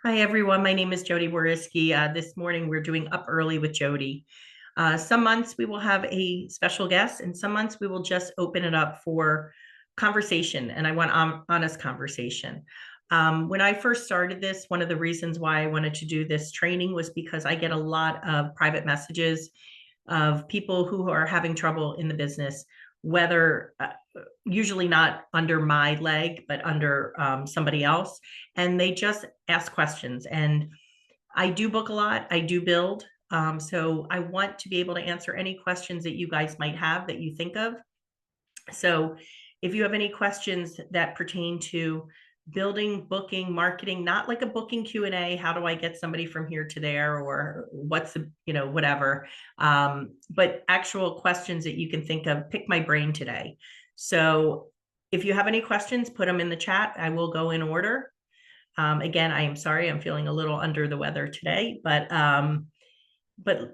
Hi, everyone. My name is Jodi This morning, we're doing Up Early with Jodi. Some months we will have a special guest, and some months we will just open it up for conversation. And I want honest conversation. When I first started this, one of the reasons why I wanted to do this training was because I get a lot of private messages of people who are having trouble in the business, whether usually not under my leg, but under somebody else. And they just ask questions. And I do book a lot, I do build. So I want to be able to answer any questions that you guys might have that you think of. So if you have any questions that pertain to building, booking, marketing, not like a booking Q&A, how do I get somebody from here to there, or what's the, whatever, but actual questions that you can think of, pick my brain today. So if you have any questions, put them in the chat. I will go in order. Again, I am sorry, I'm feeling a little under the weather today, but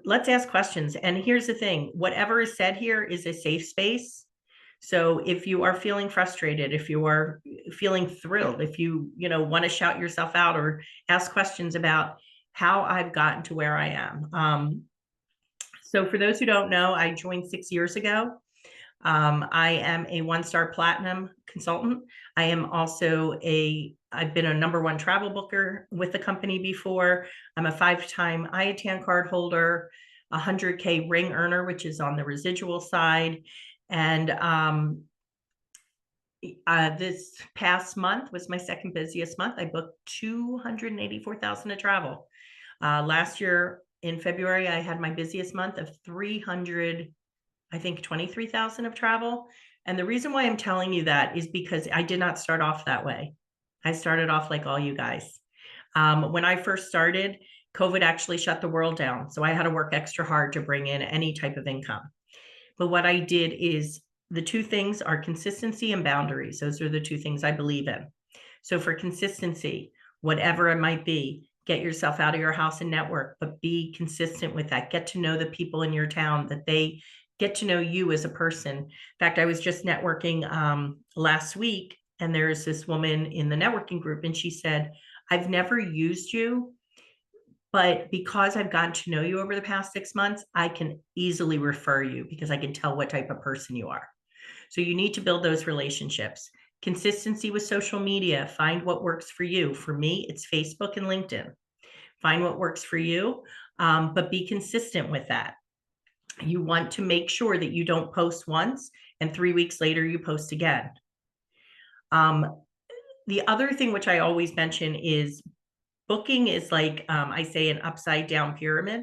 let's ask questions. And here's the thing, whatever is said here is a safe space. So if you are feeling frustrated, if you are feeling thrilled, if you, want to shout yourself out or ask questions about how I've gotten to where I am. So for those who don't know, I joined 6 years ago. I am a one-star platinum consultant. I am also I've been a #1 travel booker with the company before. I'm a 5-time IATAN card holder, 100K ring earner, which is on the residual side. And this past month was my second busiest month. I booked 284,000 of travel. Last year in February, I had my busiest month of 23,000 of travel. And the reason why I'm telling you that is because I did not start off that way. I started off like all you guys. When I first started, COVID actually shut the world down. So I had to work extra hard to bring in any type of income. But what I did is, the two things are consistency and boundaries. Those are the two things I believe in. So for consistency, whatever it might be, get yourself out of your house and network, but be consistent with that. Get to know the people in your town, that they get to know you as a person. In fact, I was just networking last week, and there's this woman in the networking group, and she said, I've never used you, but because I've gotten to know you over the past 6 months, I can easily refer you because I can tell what type of person you are. So you need to build those relationships. Consistency with social media. Find what works for you. For me, it's Facebook and LinkedIn. Find what works for you, but be consistent with that. You want to make sure that you don't post once and 3 weeks later you post again. The other thing which I always mention is booking is like, I say, an upside down pyramid,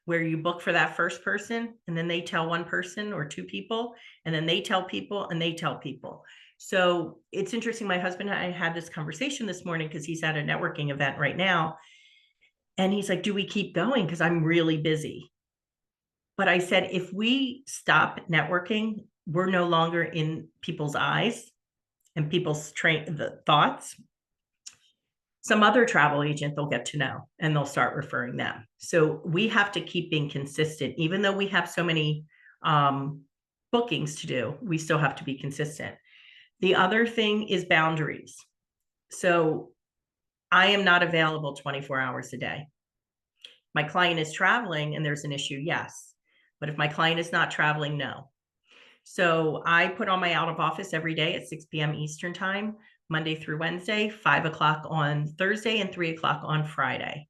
where you book for that first person and then they tell one person or two people, and then they tell people and they tell people. So it's interesting. My husband and I had this conversation this morning because he's at a networking event right now. And he's like, do we keep going? Because I'm really busy. But I said, if we stop networking, we're no longer in people's eyes and people's the thoughts. Some other travel agent they'll get to know and they'll start referring them. So we have to keep being consistent. Even though we have so many bookings to do, we still have to be consistent. The other thing is boundaries. So I am not available 24 hours a day. My client is traveling and there's an issue, yes. But if my client is not traveling, no. So I put on my out of office every day at 6 p.m. Eastern time, Monday through Wednesday, 5 o'clock on Thursday, and 3 o'clock on Friday.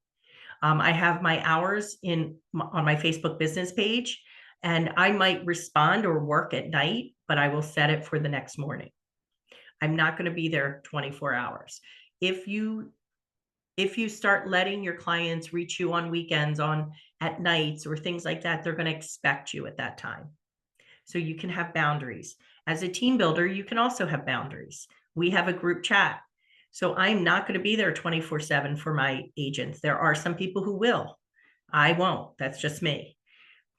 I have my hours on my Facebook business page, and I might respond or work at night, but I will set it for the next morning. I'm not going to be there 24 hours. If you start letting your clients reach you on weekends, at nights or things like that, they're going to expect you at that time. So you can have boundaries. As a team builder, you can also have boundaries. We have a group chat. So I'm not going to be there 24/7 for my agents. There are some people who will. I won't. That's just me.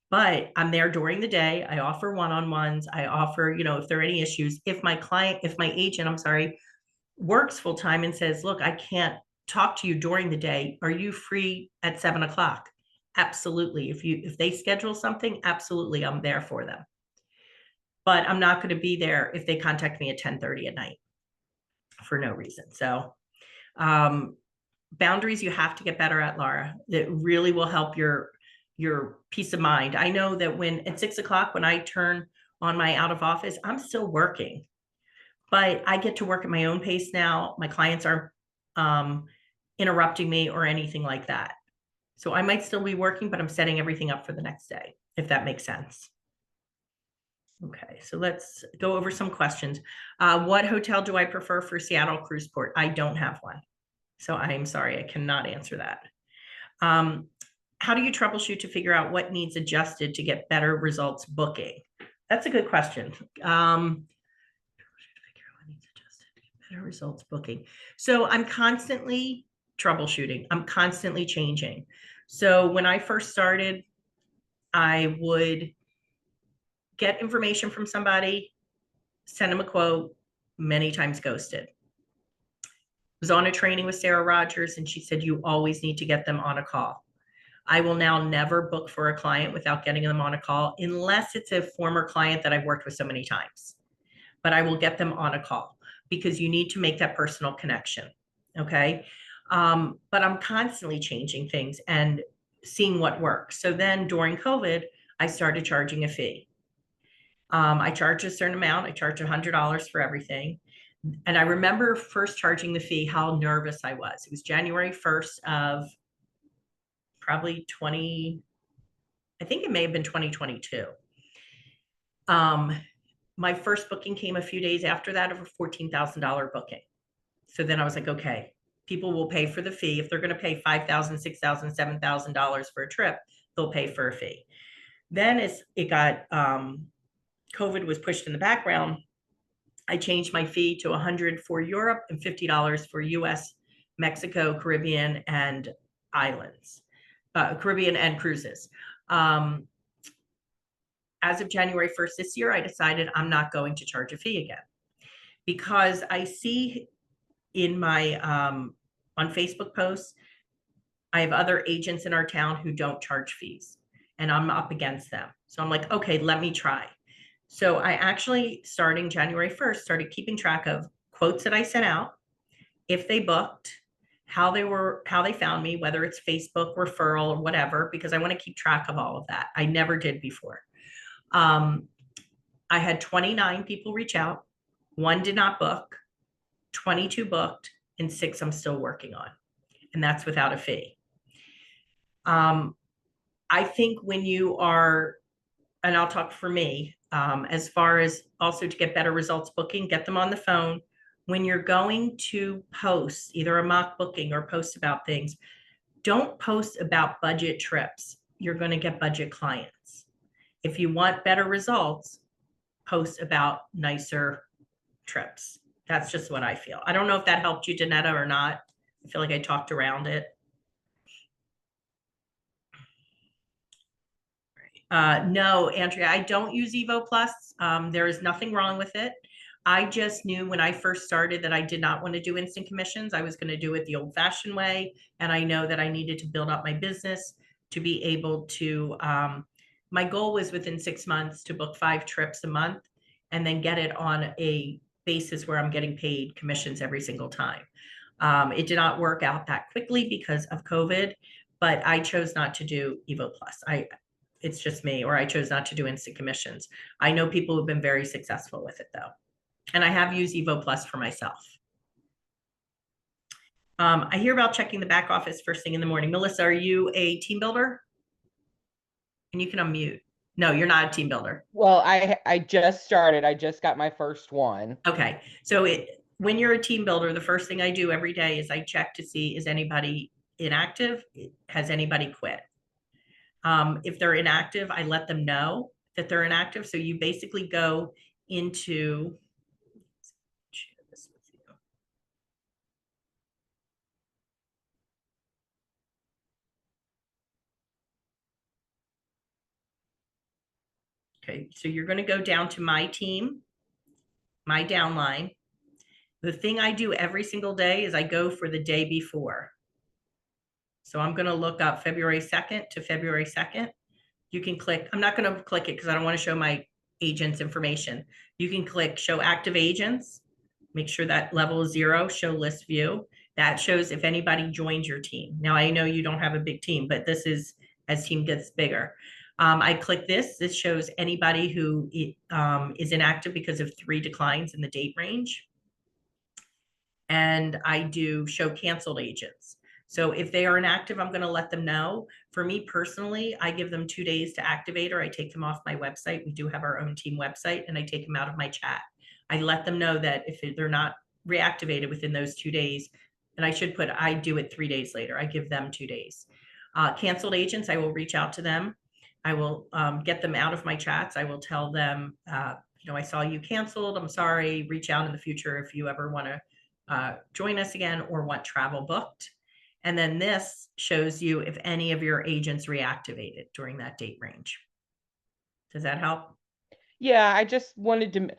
But I'm there during the day. I offer one-on-ones. I offer, if there are any issues, if my agent, works full time and says, look, I can't talk to you during the day. Are you free at 7 o'clock? Absolutely. If they schedule something, absolutely, I'm there for them. But I'm not going to be there if they contact me at 10:30 at night for no reason. So boundaries you have to get better at, Laura. That really will help your peace of mind. I know that when at 6 o'clock, when I turn on my out of office, I'm still working, but I get to work at my own pace now. My clients aren't interrupting me or anything like that. So I might still be working, but I'm setting everything up for the next day, if that makes sense. Okay, so let's go over some questions. What hotel do I prefer for Seattle Cruise Port? I don't have one. So I'm sorry, I cannot answer that. How do you troubleshoot to figure out what needs adjusted to get better results booking? That's a good question. Better results booking. So I'm constantly troubleshooting. I'm constantly changing. So when I first started, I would get information from somebody, send them a quote, many times ghosted. Was on a training with Sarah Rogers, and she said, you always need to get them on a call. I will now never book for a client without getting them on a call, unless it's a former client that I've worked with so many times. But I will get them on a call because you need to make that personal connection. Okay. But I'm constantly changing things and seeing what works. So then during COVID, I started charging a fee. I charge a certain amount. I charge $100 for everything. And I remember first charging the fee, how nervous I was. It was January 1st of probably I think it may have been 2022. My first booking came a few days after that of a $14,000 booking. So then I was like, okay, people will pay for the fee. If they're going to pay $5,000, $6,000, $7,000 for a trip, they'll pay for a fee. Then as it got, COVID was pushed in the background, I changed my fee to $100 for Europe and $50 for US, Mexico, Caribbean, and islands, Caribbean and cruises. As of January 1st this year, I decided I'm not going to charge a fee again, because I see in my on Facebook posts, I have other agents in our town who don't charge fees, and I'm up against them. So I'm like, okay, let me try. So I actually, starting January 1st, started keeping track of quotes that I sent out, if they booked, how they found me, whether it's Facebook referral or whatever, because I want to keep track of all of that. I never did before. I had 29 people reach out. 1 did not book, 22 booked, and 6 I'm still working on. And that's without a fee. I think when you are, and I'll talk for me, as far as also to get better results booking, get them on the phone. When you're going to post either a mock booking or post about things, don't post about budget trips. You're going to get budget clients. If you want better results, post about nicer trips. That's just what I feel. I don't know if that helped you, Danetta, or not. I feel like I talked around it. No, Andrea, I don't use Evo Plus. There is nothing wrong with it. I just knew when I first started that I did not want to do instant commissions. I was going to do it the old-fashioned way. And I know that I needed to build up my business to be able to, my goal was within 6 months to book 5 trips a month and then get it on a basis where I'm getting paid commissions every single time. It did not work out that quickly because of COVID, but I chose not to do Evo Plus. It's just me, or I chose not to do instant commissions. I know people who've been very successful with it though. And I have used Evo Plus for myself. I hear about checking the back office first thing in the morning. Melissa, are you a team builder? And you can unmute. No, you're not a team builder. Well, I just started. I just got my first one. Okay. So when you're a team builder, the first thing I do every day is I check to see, is anybody inactive? Has anybody quit? If they're inactive, I let them know that they're inactive. So you basically go into, share this with you. Okay, so you're going to go down to my team, my downline. The thing I do every single day is I go for the day before. So I'm going to look up February 2nd to February 2nd. You can click, I'm not going to click it because I don't want to show my agents information. You can click show active agents, make sure that level is 0, show list view. That shows if anybody joins your team. Now, I know you don't have a big team, but this is as team gets bigger. I click this. This shows anybody who is inactive because of 3 declines in the date range. And I do show canceled agents. So if they are inactive, I'm going to let them know. For me personally, I give them 2 days to activate, or I take them off my website. We do have our own team website, and I take them out of my chat. I let them know that if they're not reactivated within those 2 days, and I should put, I do it 3 days later. I give them 2 days. Canceled agents, I will reach out to them. I will get them out of my chats. I will tell them, I saw you canceled. I'm sorry. Reach out in the future if you ever want to join us again or want travel booked. And then this shows you if any of your agents reactivated during that date range. Does that help? Yeah, I just wanted to,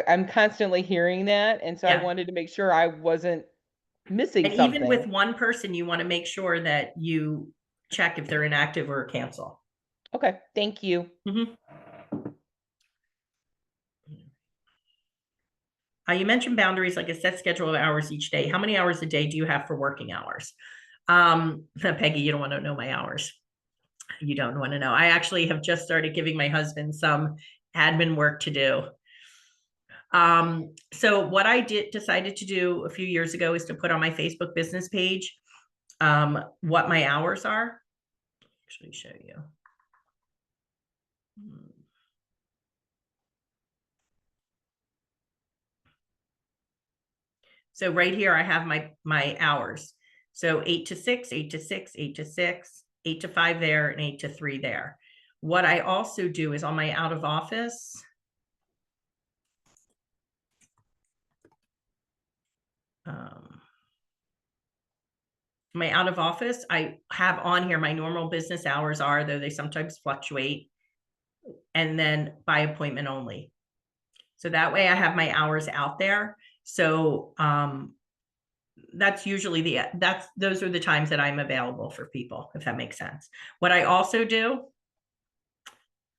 I'm constantly hearing that. And so I Yeah. wanted to make sure I wasn't missing And even with something. one person, you want to make sure that you check if they're inactive or cancel. Okay, thank you. You mentioned boundaries, like a set schedule of hours each day. How many hours a day do you have for working hours? Peggy, you don't want to know my hours. You don't want to know. I actually have just started giving my husband some admin work to do. So what I decided to do a few years ago is to put on my Facebook business page what my hours are. Actually show you. So right here, I have my hours. So 8 to 6, 8 to 6, 8 to 6, 8 to 5 there, and 8 to 3 there. What I also do is on my out of office, my out of office, I have on here my normal business hours are, though they sometimes fluctuate, and then by appointment only. So that way I have my hours out there. So that's usually those are the times that I'm available for people, if that makes sense. What I also do,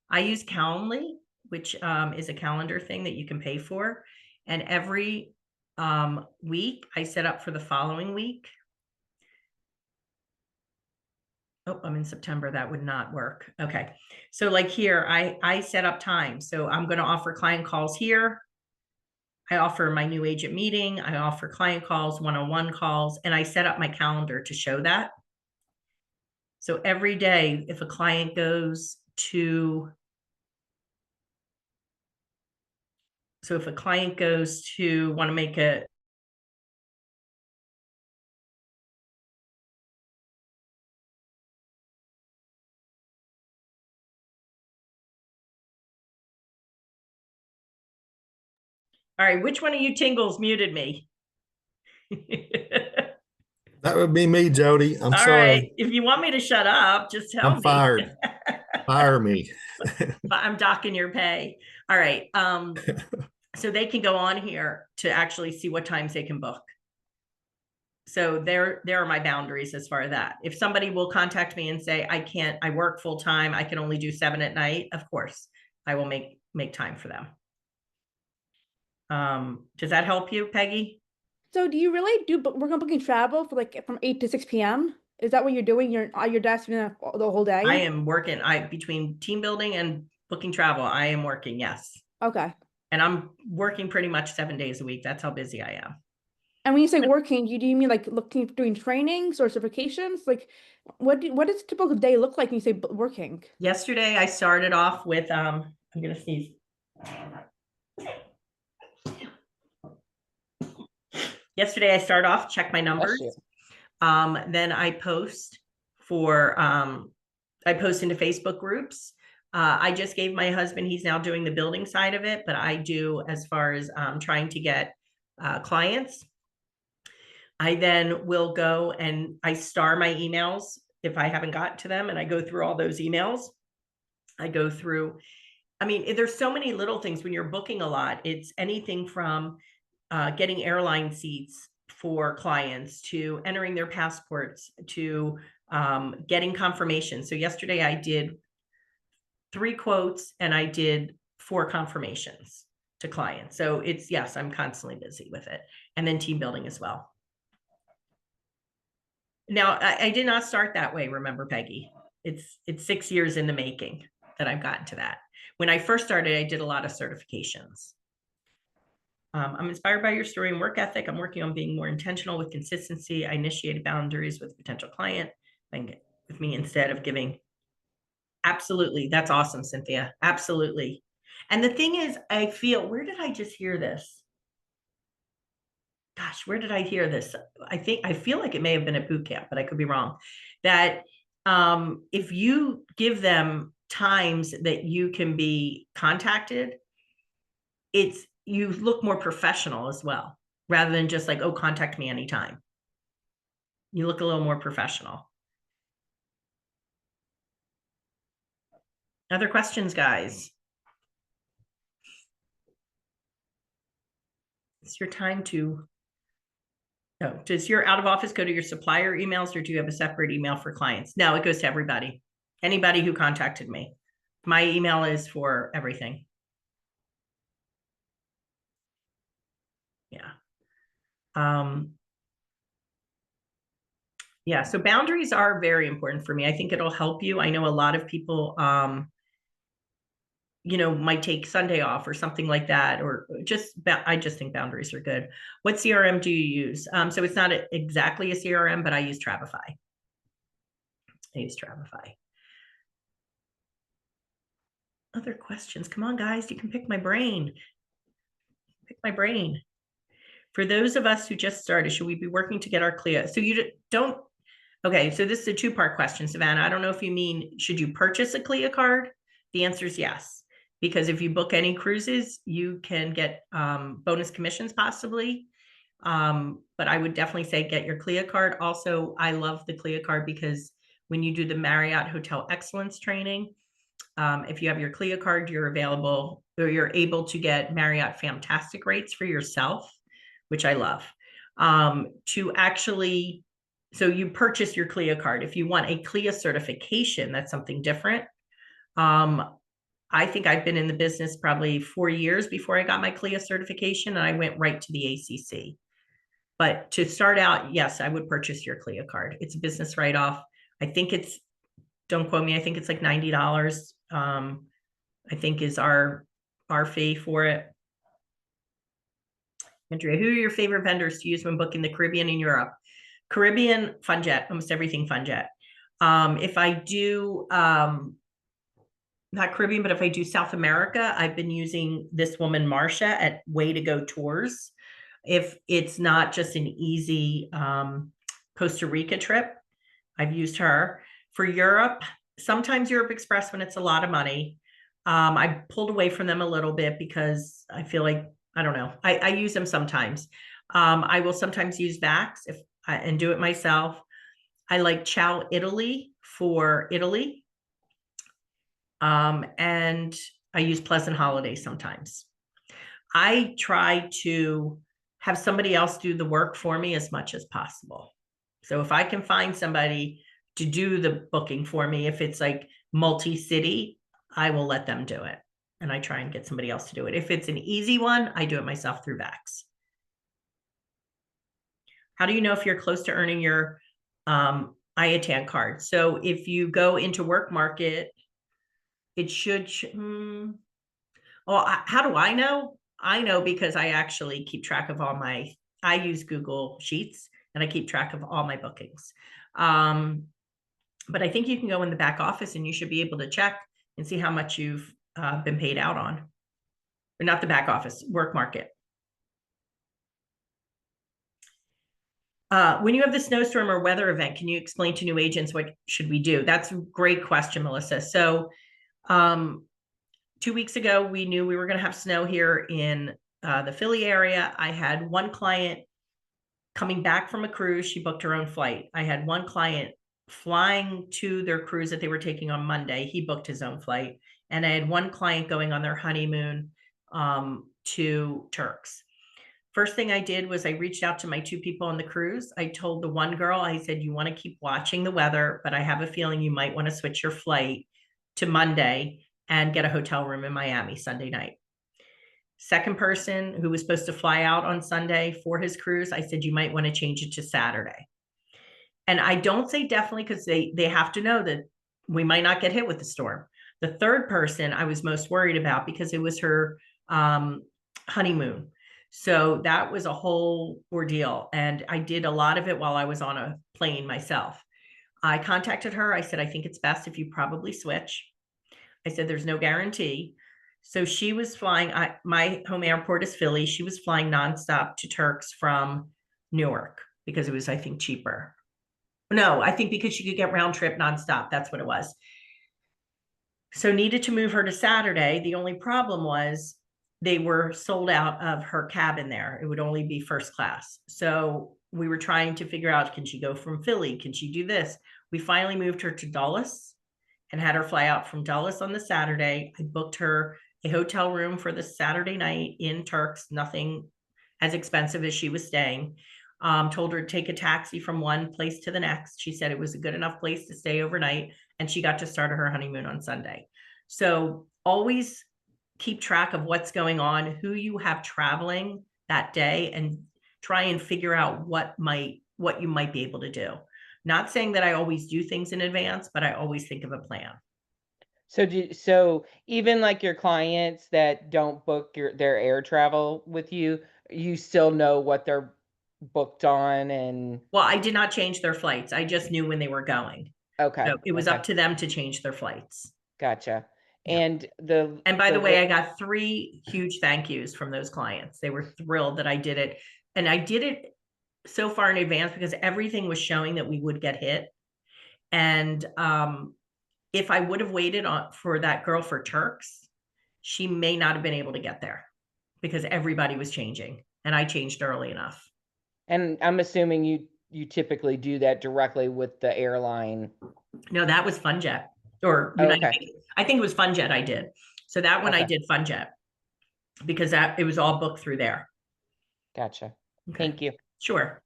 I use Calendly, which is a calendar thing that you can pay for. And every week I set up for the following week. Oh, I'm in September. That would not work. Okay. So like here, I set up time. So I'm going to offer client calls here. I offer my new agent meeting. I offer client calls, one-on-one calls, and I set up my calendar to show that. So every day, if a client goes to, want to make a, all right, which one of you tingles muted me? That would be me, Jody. I'm All sorry. right. If you want me to shut up, just tell I'm me. fired. Fire me. I'm docking your pay. All right. So they can go on here to actually see what times they can book. So there are my boundaries as far as that. If somebody will contact me and say, I work full time, I can only do 7 at night, of course, I will make time for them. Does that help you, Peggy? So do you really do work on booking travel for like from 8 to 6 p.m.? Is that what you're doing? You're at your desk the whole day? I am working. Between team building and booking travel, I am working, yes. Okay. And I'm working pretty much 7 days a week. That's how busy I am. And when you say working, do you mean like doing trainings or certifications? Like what does a typical day look like when you say working? Yesterday, I started off with, I'm going to sneeze. Yesterday, I started off, check my numbers. Then I post into Facebook groups. I just gave my husband, he's now doing the building side of it, but I do as far as trying to get clients. I then will go and I star my emails if I haven't got to them, and I go through all those emails. There's so many little things when you're booking a lot. It's anything from getting airline seats for clients to entering their passports to getting confirmation. So yesterday I did 3 quotes and I did 4 confirmations to clients. So yes, I'm constantly busy with it. And then team building as well. Now, I did not start that way, remember, Peggy. It's 6 years in the making that I've gotten to that. When I first started, I did a lot of certifications. I'm inspired by your story and work ethic. I'm working on being more intentional with consistency. I initiated boundaries with a potential client with me instead of giving. Absolutely. That's awesome, Cynthia. Absolutely. And the thing is, I feel, where did I just hear this? Gosh, where did I hear this? I feel like it may have been at boot camp, but I could be wrong. That if you give them times that you can be contacted, you look more professional as well, rather than just like, oh, contact me anytime. You look a little more professional. Other questions, guys? It's your time to. No, does your out of office go to your supplier emails, or do you have a separate email for clients? No, it goes to everybody. Anybody who contacted me. My email is for everything. Yeah. Yeah, so boundaries are very important for me. I think it'll help you. I know a lot of people might take Sunday off or something like that, or I just think boundaries are good. What CRM do you use? So it's not exactly a CRM, but I use Travefy. Other questions? Come on, guys, you can pick my brain. For those of us who just started, should we be working to get our CLIA? So you don't. Okay, so this is a two-part question, Savannah. I don't know if you mean, should you purchase a CLIA card? The answer is yes, because if you book any cruises, you can get bonus commissions possibly. But I would definitely say get your CLIA card. Also, I love the CLIA card because when you do the Marriott Hotel Excellence training, if you have your CLIA card, you're able to get Marriott fantastic rates for yourself, which I love. So you purchase your CLIA card. If you want a CLIA certification, that's something different. I think I've been in the business probably 4 years before I got my CLIA certification, and I went right to the ACC. But to start out, yes, I would purchase your CLIA card. It's a business write-off. Don't quote me, I think it's like $90. I think is our fee for it. Andrea, who are your favorite vendors to use when booking the Caribbean and Europe? Caribbean, FunJet, almost everything FunJet. If I do, not Caribbean, but if I do South America, I've been using this woman, Marcia, at Way to Go Tours. If it's not just an easy Costa Rica trip, I've used her. For Europe, sometimes Europe Express when it's a lot of money. I pulled away from them a little bit because I feel like, I don't know, I use them sometimes. I will sometimes use Vax and do it myself. I like Ciao Italy for Italy. And I use Pleasant Holiday sometimes. I try to have somebody else do the work for me as much as possible. So if I can find somebody to do the booking for me, if it's like multi-city, I will let them do it. And I try and get somebody else to do it. If it's an easy one, I do it myself through Vax. How do you know if you're close to earning your IATAN card? So if you go into Work Market, it should, well, how do I know? I know because I actually keep track of I use Google Sheets and I keep track of all my bookings. But I think you can go in the back office and you should be able to check and see how much you've been paid out on. Or not the back office, Work Market. When you have the snowstorm or weather event, can you explain to new agents what should we do? That's a great question, Melissa. So 2 weeks ago, we knew we were going to have snow here in the Philly area. I had one client coming back from a cruise. She booked her own flight. I had one client flying to their cruise that they were taking on Monday. He booked his own flight. And I had one client going on their honeymoon to Turks. First thing I did was I reached out to my 2 people on the cruise. I told the one girl, I said, you want to keep watching the weather, but I have a feeling you might want to switch your flight to Monday and get a hotel room in Miami Sunday night. Second person who was supposed to fly out on Sunday for his cruise, I said, you might want to change it to Saturday. And I don't say definitely because they have to know that we might not get hit with the storm. The third person I was most worried about because it was her honeymoon. So that was a whole ordeal. And I did a lot of it while I was on a plane myself. I contacted her. I said, I think it's best if you probably switch. I said, there's no guarantee. So she was flying. My home airport is Philly. She was flying nonstop to Turks from Newark because it was, I think, cheaper. No, I think because she could get round trip nonstop. That's what it was. So needed to move her to Saturday. The only problem was they were sold out of her cabin there. It would only be first class. So we were trying to figure out, can she go from Philly? Can she do this? We finally moved her to Dulles and had her fly out from Dulles on the Saturday. I booked her a hotel room for the Saturday night in Turks, nothing as expensive as she was staying. Told her to take a taxi from one place to the next. She said it was a good enough place to stay overnight, and she got to start her honeymoon on Sunday. So always keep track of what's going on, who you have traveling that day, and try and figure out what you might be able to do. Not saying that I always do things in advance, but I always think of a plan. So even like your clients that don't book their air travel with you, you still know what they're booked on and Well, I did not change their flights. I just knew when they were going. okay. So it was Okay. up to them to change their flights. Gotcha. Yeah. And by the way, I got 3 huge thank yous from those clients. They were thrilled that I did it. And I did it so far in advance because everything was showing that we would get hit. And if I would have waited for that girl for Turks, she may not have been able to get there because everybody was changing and I changed early enough. And I'm assuming you typically do that directly with the airline. No, that was FunJet or United. Okay. I think it was FunJet I did. So that one I Okay. did FunJet because it was all booked through there. Gotcha. Okay. Thank you. Sure.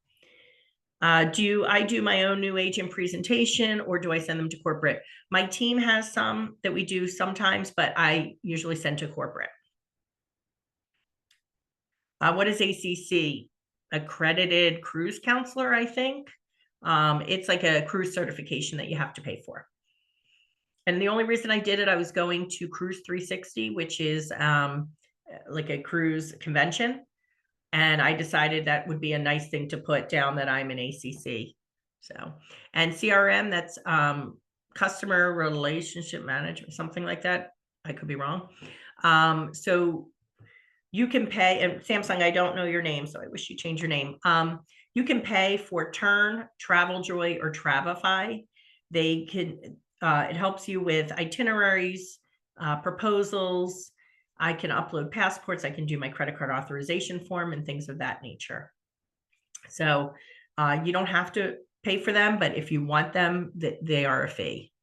Do I do my own new agent presentation or do I send them to corporate? My team has some that we do sometimes, but I usually send to corporate. What is ACC? Accredited cruise counselor, I think. It's like a cruise certification that you have to pay for. And the only reason I did it, I was going to Cruise 360, which is like a cruise convention. And I decided that would be a nice thing to put down that I'm an ACC. So, and CRM, that's customer relationship management, something like that. I could be wrong. So you can pay, and Samsung, I don't know your name, so I wish you change your name. You can pay for Turn, TravelJoy, or Travify. They can, it helps you with itineraries, proposals. I can upload passports. I can do my credit card authorization form and things of that nature. So you don't have to pay for them, but if you want them, they are a fee.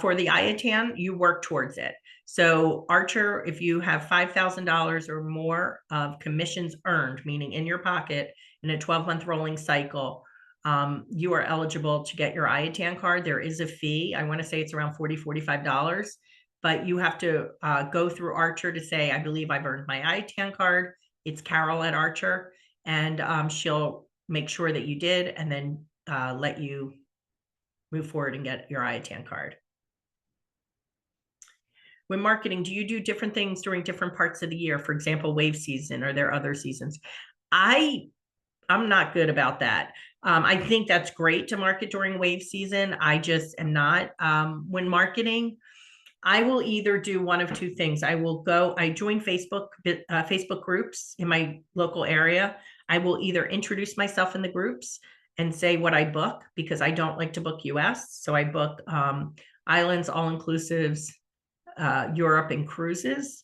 For the IATAN, you work towards it. So Archer, if you have $5,000 or more of commissions earned, meaning in your pocket in a 12-month rolling cycle, you are eligible to get your IATAN card. There is a fee. I want to say it's around $40, $45, but you have to go through Archer to say, I believe I've earned my IATAN card. It's Carol at Archer, and she'll make sure that you did and then let you move forward and get your IATAN card. When marketing, do you do different things during different parts of the year? For example, wave season, or there other seasons? I'm not good about that. I think that's great to market during wave season. I just am not. When marketing, I will either do one of 2 things. I join Facebook groups in my local area. I will either introduce myself in the groups and say what I book, because I don't like to book US. So I book islands, all-inclusives, Europe, and cruises.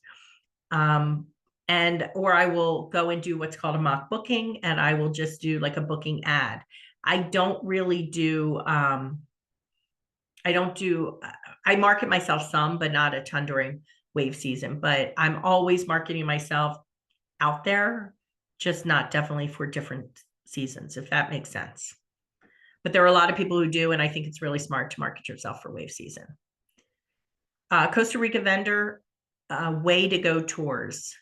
Or I will go and do what's called a mock booking, and I will just do like a booking ad. I don't really do, I market myself some, but not a ton during wave season, but I'm always marketing myself out there, just not definitely for different seasons, if that makes sense. But there are a lot of people who do, and I think it's really smart to market yourself for wave season. Costa Rica vendor, Way to Go Tours.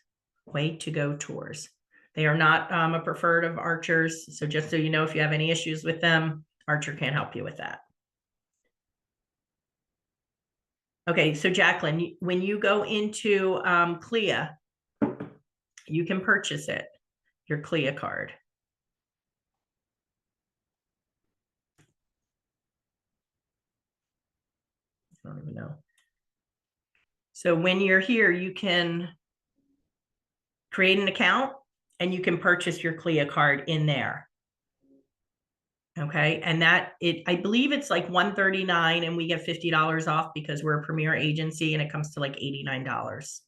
Way to Go Tours. They are not a preferred of Archers. So just so you know, if you have any issues with them, Archer can't help you with that. Okay, so Jacqueline, when you go into CLIA, you can purchase it, your CLIA card. I don't even know. So when you're here, you can create an account and you can purchase your CLIA card in there. Okay, and I believe it's like $139 and we get $50 off because we're a premier agency, and it comes to like $89.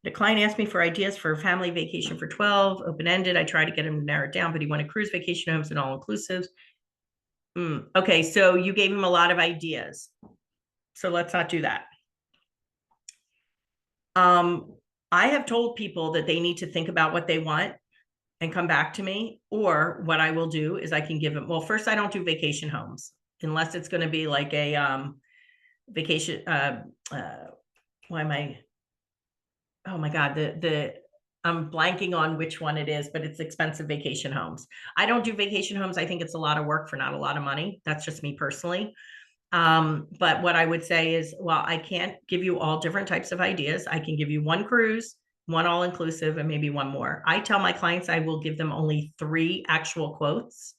The client asked me for ideas for a family vacation for 12, open-ended. I tried to get him to narrow it down, but he wanted cruise vacation homes and all-inclusives. Okay, so you gave him a lot of ideas. So let's not do that. I have told people that they need to think about what they want and come back to me. Or what I will do is I can give them, well, first, I don't do vacation homes unless it's going to be like a vacation. Why am I? Oh my God, I'm blanking on which one it is, but it's expensive vacation homes. I don't do vacation homes. I think it's a lot of work for not a lot of money. That's just me personally. But what I would say is, well, I can't give you all different types of ideas. I can give you one cruise, one all-inclusive, and maybe one more. I tell my clients I will give them only 3 actual quotes.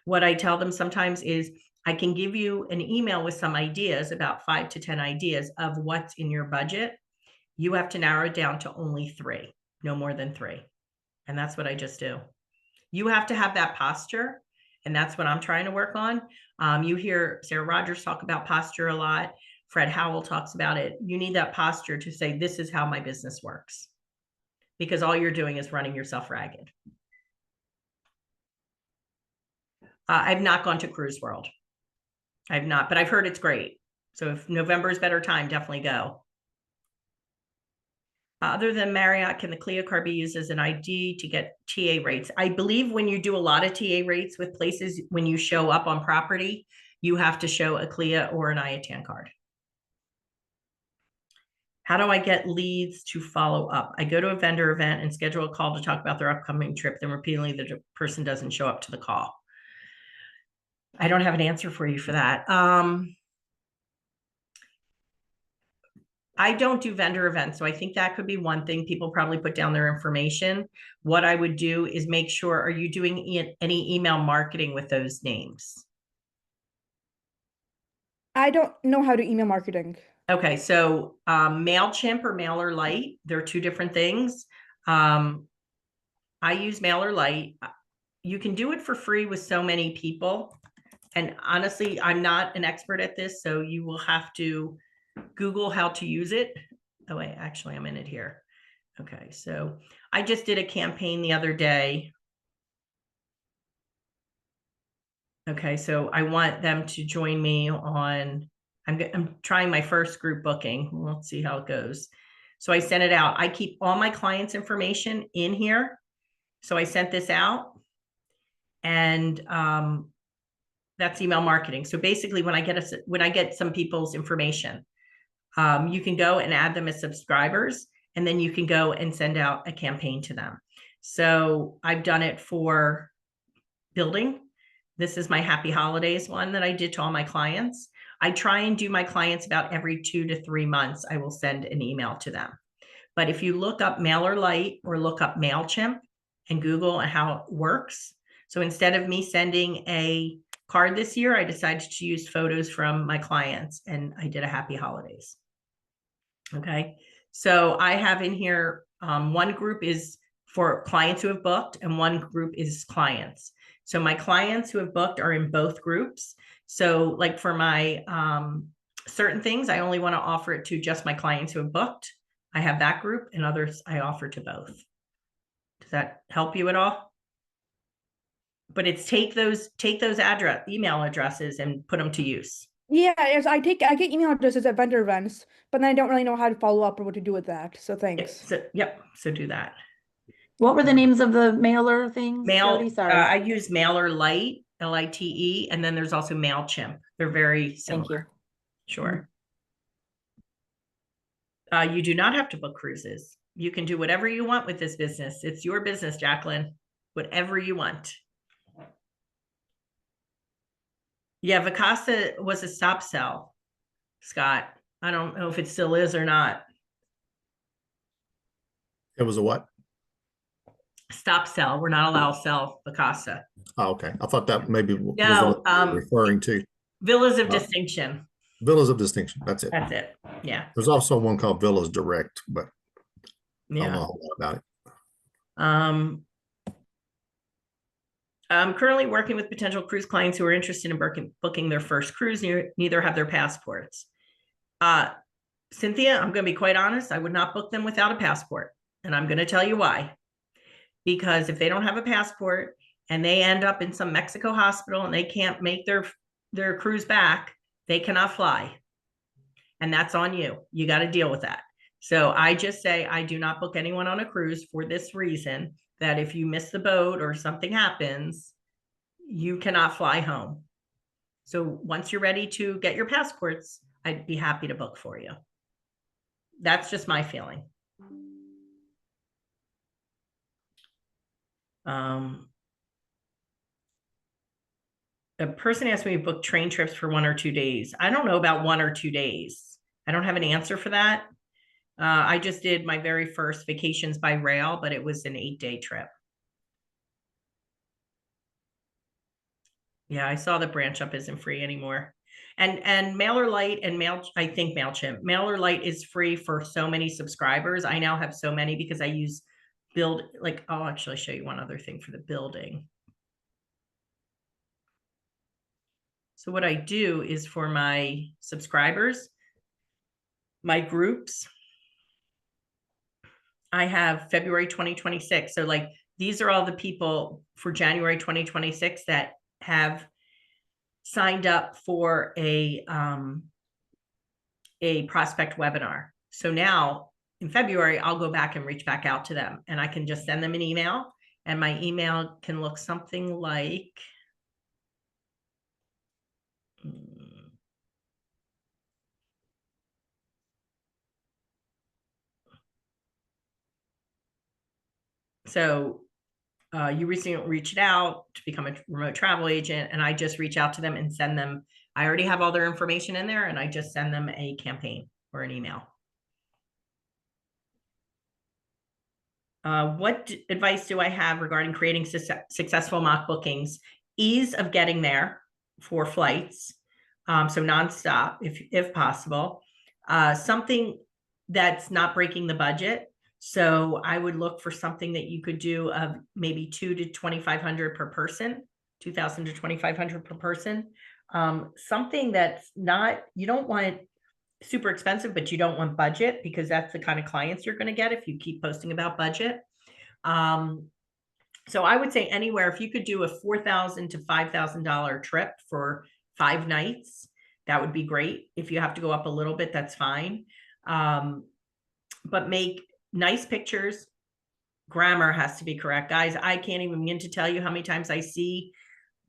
What I tell them sometimes is I can give you an email with some ideas, about 5 to 10 ideas of what's in your budget. You have to narrow it down to only 3, no more than 3. And that's what I just do. You have to have that posture. And that's what I'm trying to work on. You hear Sarah Rogers talk about posture a lot. Fred Howell talks about it. You need that posture to say, this is how my business works. Because all you're doing is running yourself ragged. I've not gone to Cruise World. I've not, but I've heard it's great. So if November is better time, definitely go. Other than Marriott, can the CLIA card be used as an ID to get TA rates? I believe when you do a lot of TA rates with places, when you show up on property, you have to show a CLIA or an IATAN card. How do I get leads to follow up? I go to a vendor event and schedule a call to talk about their upcoming trip. Then repeatedly, the person doesn't show up to the call. I don't have an answer for you for that. I don't do vendor events, so I think that could be one thing. People probably put down their information. What I would do is make sure, are you doing any email marketing with those names? I don't know how to email marketing. Okay, so MailChimp or MailerLite, they're 2 different things. I use MailerLite. You can do it for free with so many people. And honestly, I'm not an expert at this, so you will have to Google how to use it. Oh, wait, actually, I'm in it here. Okay, so I just did a campaign the other day. Okay, so I want them to join me on, I'm trying my first group booking. Let's see how it goes. So I sent it out. I keep all my clients' information in here. So I sent this out, and that's email marketing. So basically, when I get some people's information, you can go and add them as subscribers, and then you can go and send out a campaign to them. So I've done it for building. This is my Happy Holidays one that I did to all my clients. I try and do my clients about every 2 to 3 months. I will send an email to them. But if you look up MailerLite or look up MailChimp and Google and how it works. So instead of me sending a card this year, I decided to use photos from my clients, and I did a Happy Holidays. Okay, so I have in here, one group is for clients who have booked and one group is clients. So my clients who have booked are in both groups. So like for my certain things, I only want to offer it to just my clients who have booked. I have that group, and others I offer to both. Does that help you at all? But it's take those email addresses and put them to use. Yeah, yes, I get email addresses at vendor events, but then I don't really know how to follow up or what to do with that. So thanks. So do that. What were the names of the mailer things, Jodi? Sorry. I use MailerLite, LITE, and then there's also MailChimp. They're very similar. Thank you. Sure. You do not have to book cruises. You can do whatever you want with this business. It's your business, Jacqueline. Whatever you want. Yeah, Vacasa was a stop sell, Scott. I don't know if it still is or not. It was a what? Stop sell. We're not allowed to sell Vacasa. Oh, okay. I thought that maybe was No, what you were referring to. Villas of Distinction. Villas of Distinction. That's it. That's it. Yeah. There's also one called Villas Direct, but I don't know a Yeah. whole lot about it. I'm currently working with potential cruise clients who are interested in booking their first cruise, neither have their passports. Cynthia, I'm going to be quite honest. I would not book them without a passport. And I'm going to tell you why. Because if they don't have a passport and they end up in some Mexico hospital and they can't make their cruise back, they cannot fly. And that's on you. You got to deal with that. So I just say I do not book anyone on a cruise for this reason, that if you miss the boat or something happens, you cannot fly home. So once you're ready to get your passports, I'd be happy to book for you. That's just my feeling. A person asked me to book train trips for 1 or 2 days. I don't know about 1 or 2 days. I don't have an answer for that. I just did my very first vacations by rail, but it was an 8-day trip. Yeah, I saw the branch up isn't free anymore. And MailerLite and I think MailChimp. MailerLite is free for so many subscribers. I now have so many because I use I'll actually show you one other thing for the building. So what I do is for my subscribers, my groups, I have February 2026. So like these are all the people for January 2026 that have signed up for a prospect webinar. So now in February, I'll go back and reach back out to them and I can just send them an email, and my email can look something like, so you recently reached out to become a remote travel agent, and I just reach out to them and send them, I already have all their information in there, and I just send them a campaign or an email. What advice do I have regarding creating successful mock bookings? Ease of getting there for flights, so nonstop if possible. Something that's not breaking the budget. So I would look for something that you could do of maybe $2,000 to $2,500 per person, $2,000 to $2,500 per person. Something that's not, you don't want super expensive, but you don't want budget, because that's the kind of clients you're going to get if you keep posting about budget. So I would say anywhere, if you could do a $4,000 to $5,000 trip for 5 nights, that would be great. If you have to go up a little bit, that's fine. But make nice pictures. Grammar has to be correct. Guys, I can't even begin to tell you how many times I see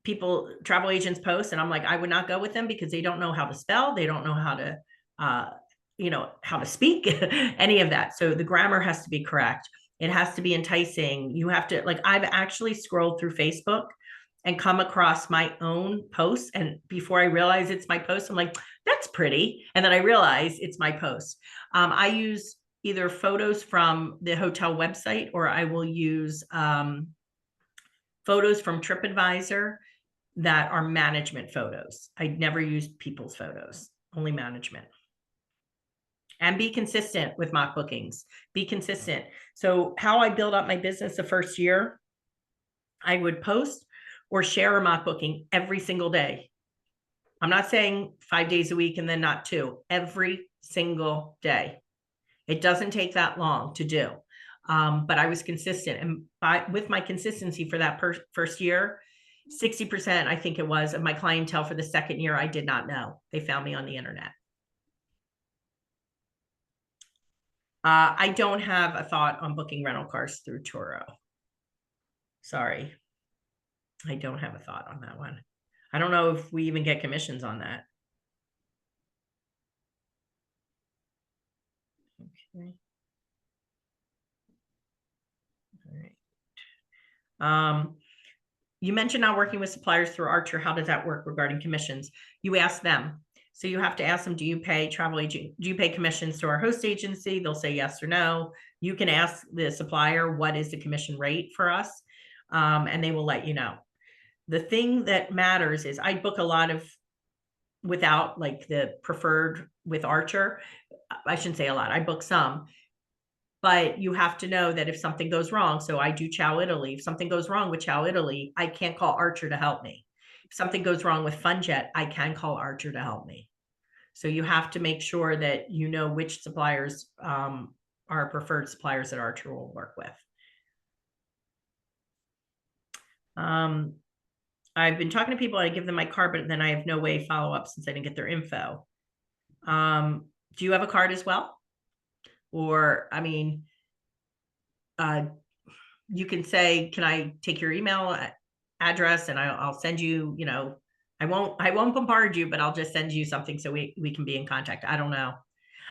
people, travel agents post, and I'm like, I would not go with them because they don't know how to spell. They don't know how to, how to speak, any of that. So the grammar has to be correct. It has to be enticing. You have to, like, I've actually scrolled through Facebook and come across my own posts. And before I realize it's my post, I'm like, that's pretty. And then I realize it's my post. I use either photos from the hotel website, or I will use photos from TripAdvisor that are management photos. I never use people's photos, only management. And be consistent with mock bookings. Be consistent. So how I build up my business the first year, I would post or share a mock booking every single day. I'm not saying 5 days a week and then not 2, every single day. It doesn't take that long to do. But I was consistent. And with my consistency for that first year, 60%, I think it was, of my clientele for the second year, I did not know. They found me on the internet. I don't have a thought on booking rental cars through Turo. Sorry. I don't have a thought on that one. I don't know if we even get commissions on that. You mentioned not working with suppliers through Archer. How does that work regarding commissions? You ask them. So you have to ask them, do you pay travel agent? Do you pay commissions to our host agency? They'll say yes or no. You can ask the supplier, what is the commission rate for us? And they will let you know. The thing that matters is I book a lot of without like the preferred with Archer. I shouldn't say a lot. I book some. But you have to know that if something goes wrong, so I do Ciao Italy. If something goes wrong with Ciao Italy, I can't call Archer to help me. If something goes wrong with FunJet, I can call Archer to help me. So you have to make sure that you know which suppliers are preferred suppliers that Archer will work with. I've been talking to people, I give them my card, but then I have no way to follow up since I didn't get their info. Do you have a card as well? Or, I mean, you can say, can I take your email address and I'll send you, you know, I won't bombard you, but I'll just send you something so we can be in contact. I don't know.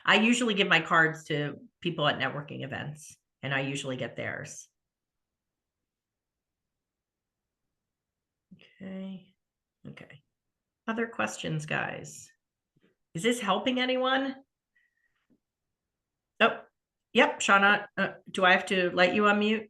I usually give my cards to people at networking events and I usually get theirs. Okay. Other questions, guys? Is this helping anyone? Oh, yep, Shauna, do I have to let you unmute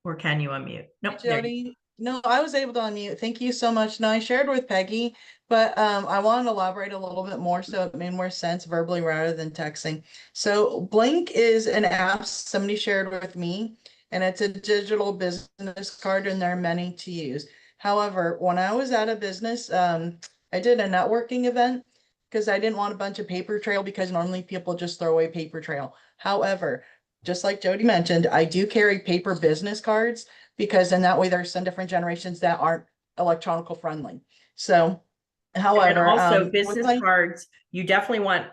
or can you unmute? Nope. Hey, Jodi. No, I was able to unmute. Thank you so much. No, I shared with Peggy, but I wanted to elaborate a little bit more so it made more sense verbally rather than texting. So Blink is an app somebody shared with me, and it's a digital business card, and there are many to use. However, when I was at a business, I did a networking event because I didn't want a bunch of paper trail because normally people just throw away paper trail. However, just like Jodi mentioned, I do carry paper business cards because in that way there's some different generations that aren't electronical friendly. So, however, and also business cards, you definitely want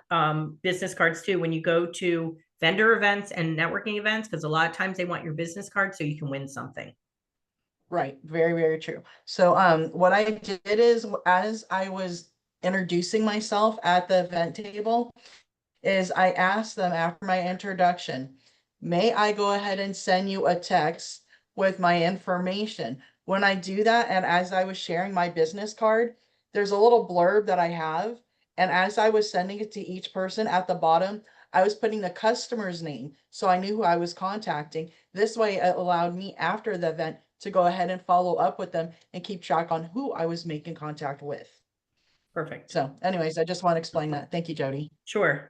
business cards too when you go to vendor events and networking events, because a lot of times they want your business card so you can win something. Right, very, very true. So what I did is as I was introducing myself at the event table, is I asked them after my introduction, may I go ahead and send you a text with my information? When I do that, and as I was sharing my business card, there's a little blurb that I have. And as I was sending it to each person at the bottom, I was putting the customer's name so I knew who I was contacting. This way it allowed me after the event to go ahead and follow up with them and keep track on who I was making contact with. Perfect. So anyways, I just want to explain that. Thank you, Jodi. Sure.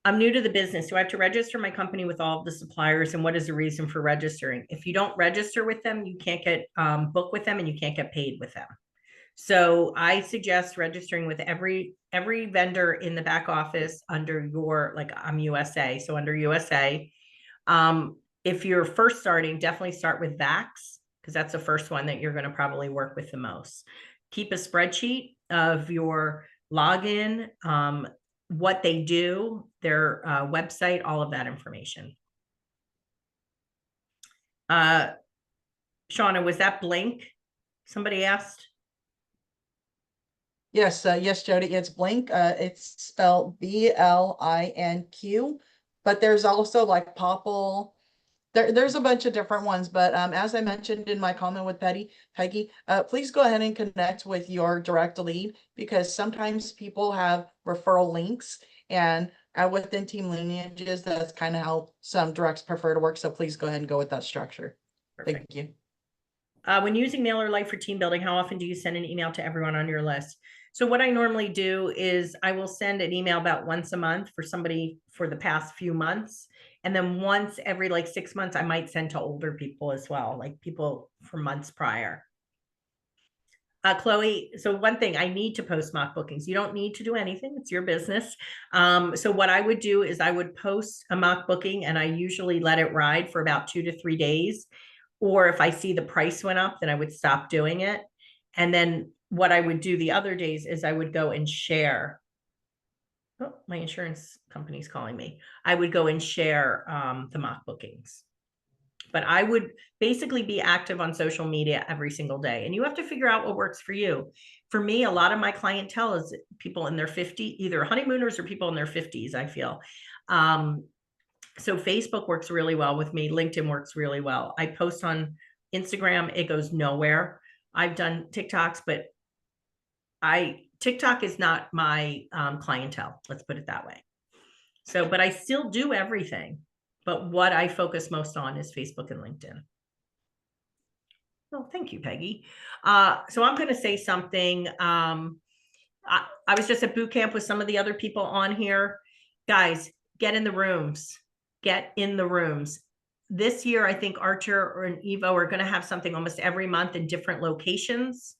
I'm new to the business. Do I have to register my company with all of the suppliers? And what is the reason for registering? If you don't register with them, you can't get booked with them and you can't get paid with them. So I suggest registering with every vendor in the back office under your, like I'm USA. So under USA, if you're first starting, definitely start with VAX because that's the first one that you're going to probably work with the most. Keep a spreadsheet of your login, what they do, their website, all of that information. Shauna, was that Blink? Somebody asked. Yes, yes, Jodi, it's Blink. It's spelled BLINQ, but there's also like Popple. There's a bunch of different ones, but as I mentioned in my comment with Peggy, please go ahead and connect with your direct lead because sometimes people have referral links and within team lineages, that's kind of how some directs prefer to work. So please go ahead and go with that structure. Perfect. Thank you. When using MailerLite for team building, how often do you send an email to everyone on your list? So what I normally do is I will send an email about once a month for somebody for the past few months. And then once every like 6 months, I might send to older people as well, like people for months prior. Chloe, so one thing, I need to post mock bookings. You don't need to do anything. It's your business. So what I would do is I would post a mock booking and I usually let it ride for about 2 to 3 days. Or if I see the price went up, then I would stop doing it. And then what I would do the other days is I would go and share. Oh, my insurance company's calling me. I would go and share the mock bookings. But I would basically be active on social media every single day. And you have to figure out what works for you. For me, a lot of my clientele is people in their 50s, either honeymooners or people in their 50s, I feel. So Facebook works really well with me. LinkedIn works really well. I post on Instagram, it goes nowhere. I've done TikToks, but TikTok is not my clientele. Let's put it that way. So, but I still do everything. But what I focus most on is Facebook and LinkedIn. Oh, thank you, Peggy. So I'm going to say something. I was just at boot camp with some of the other people on here. Guys, get in the rooms. Get in the rooms. This year, I think Archer and Evo are going to have something almost every month in different locations.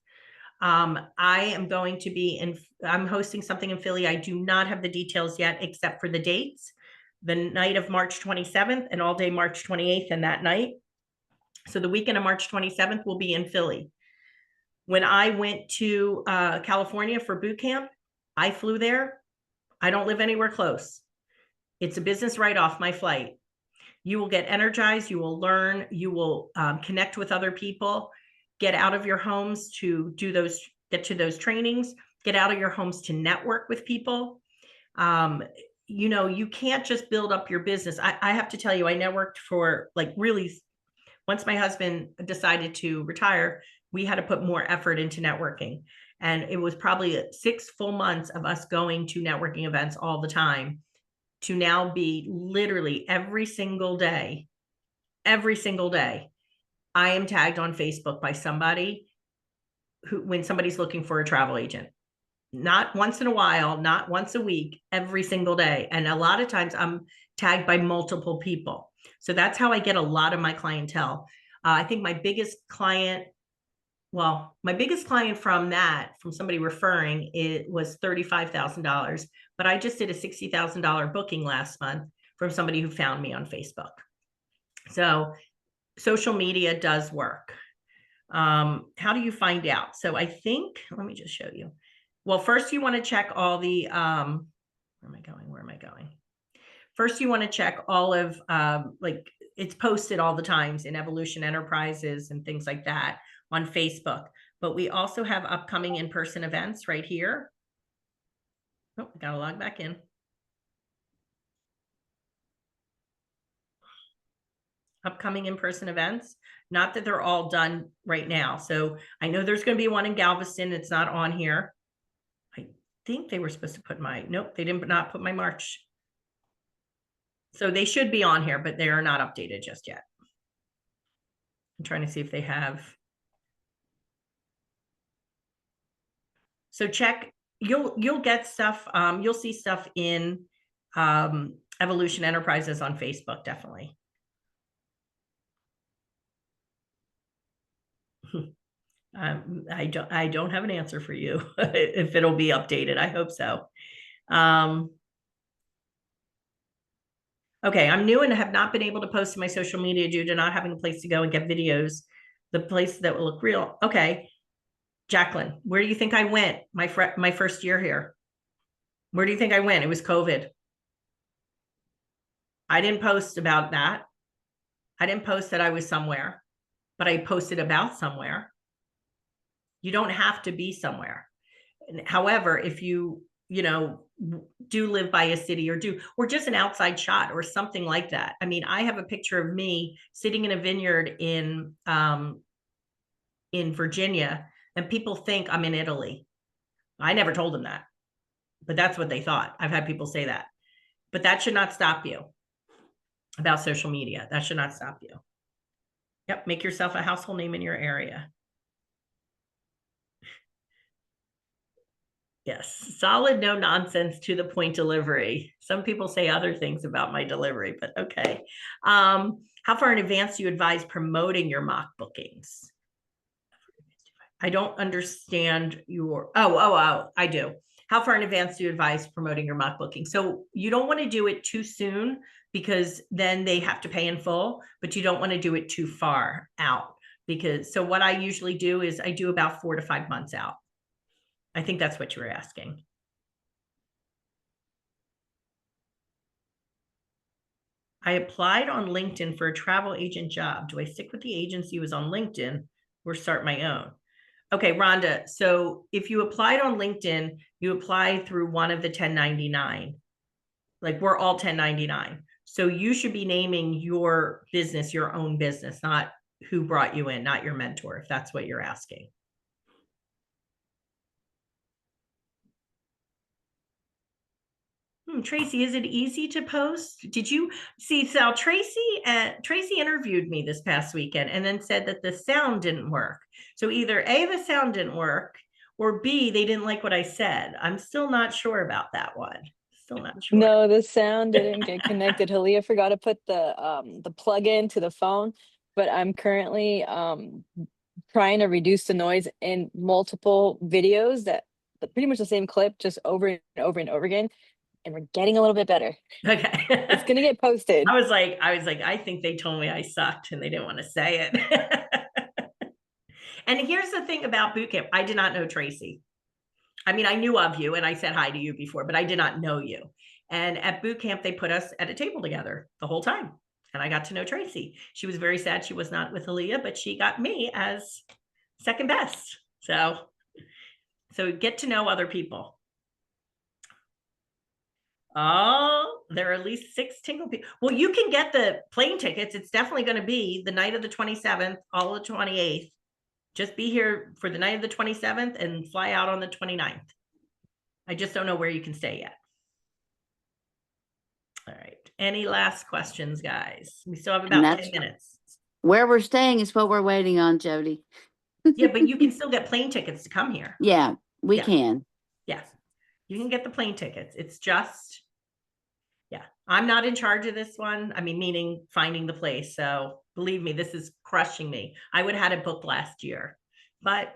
I am going to be I'm hosting something in Philly. I do not have the details yet, except for the dates. The night of March 27th and all day March 28th and that night. So the weekend of March 27th will be in Philly. When I went to California for boot camp, I flew there. I don't live anywhere close. It's a business right off my flight. You will get energized. You will learn. You will connect with other people. Get out of your homes to get to those trainings. Get out of your homes to network with people. You know, you can't just build up your business. I have to tell you, I networked for like really, once my husband decided to retire, we had to put more effort into networking. And it was probably 6 full months of us going to networking events all the time to now be literally every single day, I am tagged on Facebook by somebody when somebody's looking for a travel agent. Not once in a while, not once a week, every single day. And a lot of times I'm tagged by multiple people. So that's how I get a lot of my clientele. I think my biggest client from somebody referring, it was $35,000, but I just did a $60,000 booking last month from somebody who found me on Facebook. So social media does work. How do you find out? So I think, let me just show you. Well, first you want to check all the, where am I going? First, you want to check all of, like it's posted all the times in Evolution Enterprises and things like that on Facebook. But we also have upcoming in-person events right here. Oh, I gotta log back in. Upcoming in-person events. Not that they're all done right now. So I know there's going to be one in Galveston. It's not on here. I think they were supposed to put nope, they did not put my March. So they should be on here, but they are not updated just yet. I'm trying to see if they have. So check, you'll get stuff, you'll see stuff in Evolution Enterprises on Facebook, definitely. I don't have an answer for you if it'll be updated. I hope so. Okay, I'm new and have not been able to post to my social media due to not having a place to go and get videos, the place that will look real. Okay, Jacqueline, where do you think I went my first year here? Where do you think I went? It was COVID. I didn't post about that. I didn't post that I was somewhere, but I posted about somewhere. You don't have to be somewhere. However, if you do live by a city or just an outside shot or something like that. I mean, I have a picture of me sitting in a vineyard in Virginia, and people think I'm in Italy. I never told them that, but that's what they thought. I've had people say that, but that should not stop you about social media. That should not stop you. Yep. Make yourself a household name in your area. Yes, solid, no nonsense, to the point delivery. Some people say other things about my delivery, but okay. How far in advance do you advise promoting your mock bookings? I don't understand your, I do. How far in advance do you advise promoting your mock booking? So you don't want to do it too soon because then they have to pay in full, but you don't want to do it too far out so what I usually do is I do about 4 to 5 months out. I think that's what you were asking. I applied on LinkedIn for a travel agent job. Do I stick with the agency who was on LinkedIn or start my own? Okay, Rhonda. So if you applied on LinkedIn, you applied through one of the 1099. Like we're all 1099. So you should be naming your business, your own business, not who brought you in, not your mentor, if that's what you're asking. Tracy, is it easy to post? Did you see? So Tracy interviewed me this past weekend and then said that the sound didn't work. So either A, the sound didn't work, or B, they didn't like what I said. I'm still not sure about that one. Still not sure. No, the sound didn't get connected. Halia forgot to put the plug in to the phone, but I'm currently trying to reduce the noise in multiple videos that pretty much the same clip, just over and over and over again. And we're getting a little bit better. Okay. It's gonna get posted. I was like, I think they told me I sucked and they didn't want to say it. And here's the thing about boot camp. I did not know Tracy. I mean, I knew of you and I said hi to you before, but I did not know you. And at boot camp, they put us at a table together the whole time. And I got to know Tracy. She was very sad she was not with Aaliyah, but she got me as second best. So get to know other people. Oh, there are at least 6 Tingle people. Well, you can get the plane tickets. It's definitely going to be the night of the 27th, all the 28th. Just be here for the night of the 27th and fly out on the 29th. I just don't know where you can stay yet. All right. Any last questions, guys? We still have about 10 minutes. Where we're staying is what we're waiting on, Jodi. Yeah, but you can still get plane tickets to come here. Yeah, we can. Yes. You can get the plane tickets. It's just, yeah, I'm not in charge of this one. I mean, meaning finding the place. So believe me, this is crushing me. I would have had it booked last year, but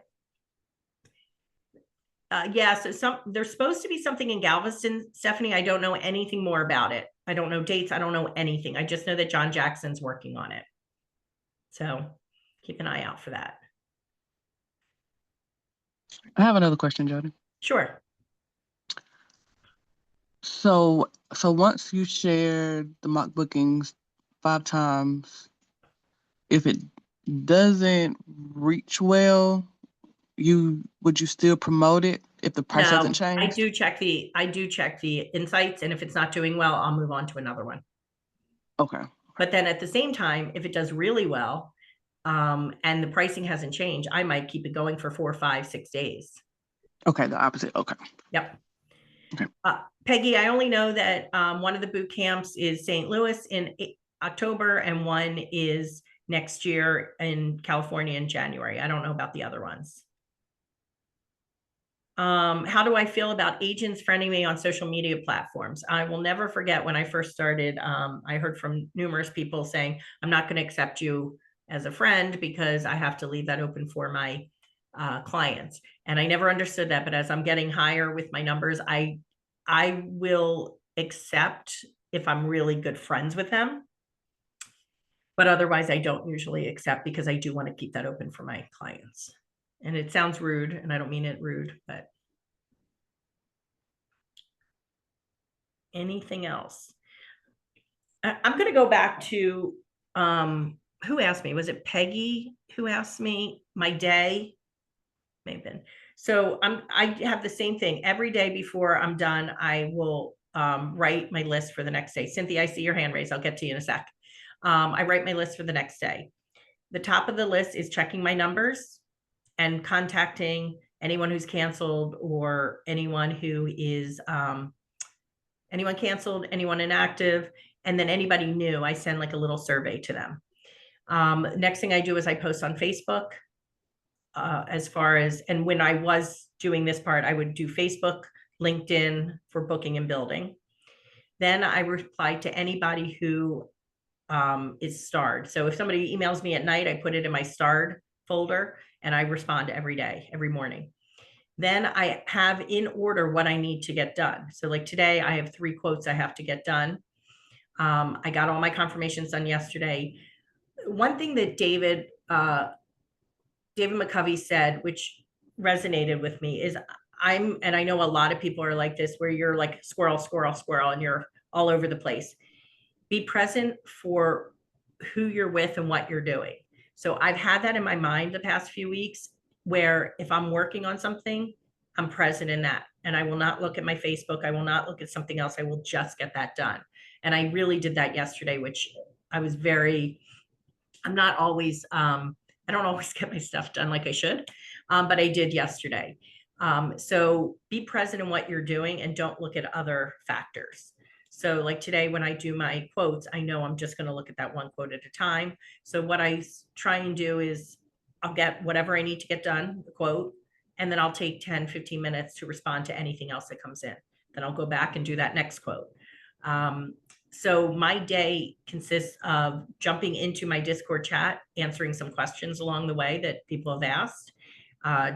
yeah, so there's supposed to be something in Galveston, Stephanie. I don't know anything more about it. I don't know dates. I don't know anything. I just know that John Jackson's working on it. So keep an eye out for that. I have another question, Jodi. Sure. So once you shared the mock bookings 5 times, if it doesn't reach well, would you still promote it if the price hasn't changed? I do check the insights, and if it's not doing well, I'll move on to another one. Okay. But then at the same time, if it does really well, and the pricing hasn't changed, I might keep it going for 4, 5, 6 days. Okay, the opposite. Okay. Yep. Okay. Peggy, I only know that one of the boot camps is St. Louis in October, and one is next year in California in January. I don't know about the other ones. How do I feel about agents friending me on social media platforms? I will never forget when I first started, I heard from numerous people saying, I'm not going to accept you as a friend because I have to leave that open for my clients. And I never understood that. But as I'm getting higher with my numbers, I will accept if I'm really good friends with them. But otherwise, I don't usually accept because I do want to keep that open for my clients. And it sounds rude, and I don't mean it rude, but anything else? I'm going to go back to who asked me? Was it Peggy who asked me my day? Maybe. So I have the same thing every day before I'm done. I will write my list for the next day. Cynthia, I see your hand raised. I'll get to you in a sec. I write my list for the next day. The top of the list is checking my numbers and contacting anyone who's canceled or anyone who is anyone canceled, anyone inactive, and then anybody new. I send like a little survey to them. Next thing I do is I post on Facebook. As far as, and when I was doing this part, I would do Facebook, LinkedIn for booking and building. Then I reply to anybody who is starred. So if somebody emails me at night, I put it in my starred folder and I respond every day, every morning. Then I have in order what I need to get done. So like today, I have 3 quotes I have to get done. I got all my confirmations done yesterday. One thing that David McCovey said, which resonated with me, is and I know a lot of people are like this, where you're like squirrel, squirrel, squirrel, and you're all over the place. Be present for who you're with and what you're doing. So I've had that in my mind the past few weeks, where if I'm working on something, I'm present in that. And I will not look at my Facebook. I will not look at something else. I will just get that done. And I really did that yesterday, which I was very I'm not always, I don't always get my stuff done like I should, but I did yesterday. So be present in what you're doing and don't look at other factors. So like today, when I do my quotes, I know I'm just going to look at that one quote at a time. So what I try and do is I'll get whatever I need to get done, the quote, and then I'll take 10, 15 minutes to respond to anything else that comes in. Then I'll go back and do that next quote. So my day consists of jumping into my Discord chat, answering some questions along the way that people have asked,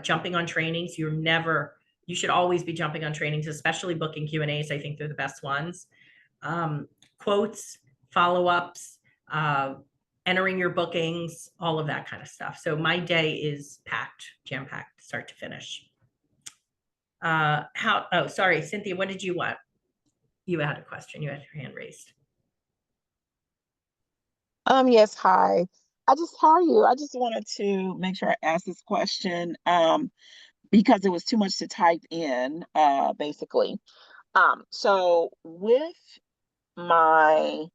jumping on trainings. You should always be jumping on trainings, especially booking Q&As. I think they're the best ones. Quotes, follow-ups, entering your bookings, all of that kind of stuff. So my day is packed, jam-packed, start to finish. Oh, sorry, Cynthia, what did you want? You had a question. You had your hand raised. Yes, hi. How are you? I just wanted to make sure I asked this question, because it was too much to type in, basically. So with my,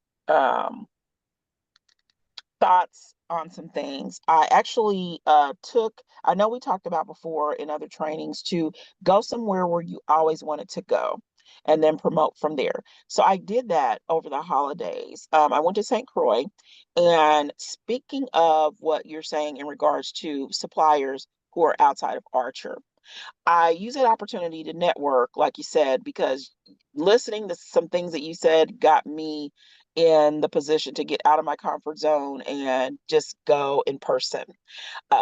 thoughts on some things. I actually I know we talked about before in other trainings to go somewhere where you always wanted to go and then promote from there. So I did that over the holidays. I went to St. Croix, and speaking of what you're saying in regards to suppliers who are outside of Archer, I use that opportunity to network, like you said, because listening to some things that you said got me in the position to get out of my comfort zone and just go in person.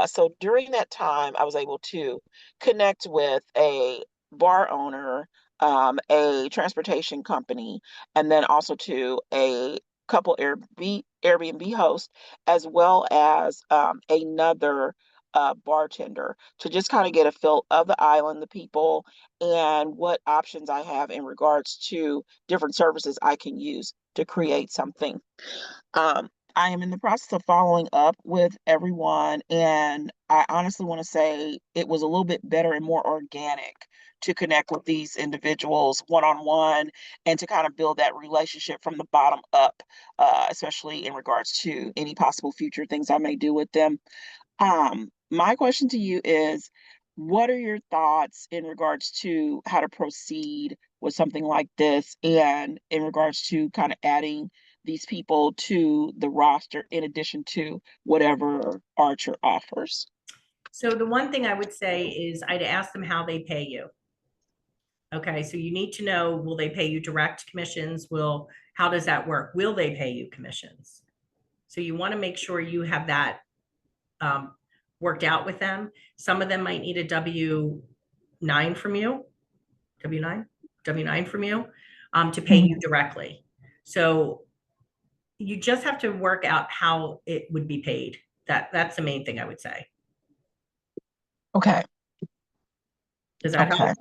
So during that time, I was able to connect with a bar owner, a transportation company, and then also to a couple Airbnb hosts, as well as another bartender, to just kind of get a feel of the island, the people, and what options I have in regards to different services I can use to create something. I am in the process of following up with everyone, and I honestly want to say it was a little bit better and more organic to connect with these individuals one on one and to kind of build that relationship from the bottom up, especially in regards to any possible future things I may do with them. My question to you is, what are your thoughts in regards to how to proceed with something like this, and in regards to kind of adding these people to the roster in addition to whatever Archer offers? So the one thing I would say is I'd ask them how they pay you. Okay, so you need to know, will they pay you direct commissions? How does that work? Will they pay you commissions? So you want to make sure you have that worked out with them. Some of them might need a W-9 from you, W-9 from you, to pay you directly. So you just have to work out how it would be paid. That's the main thing I would say. Okay. Does that help?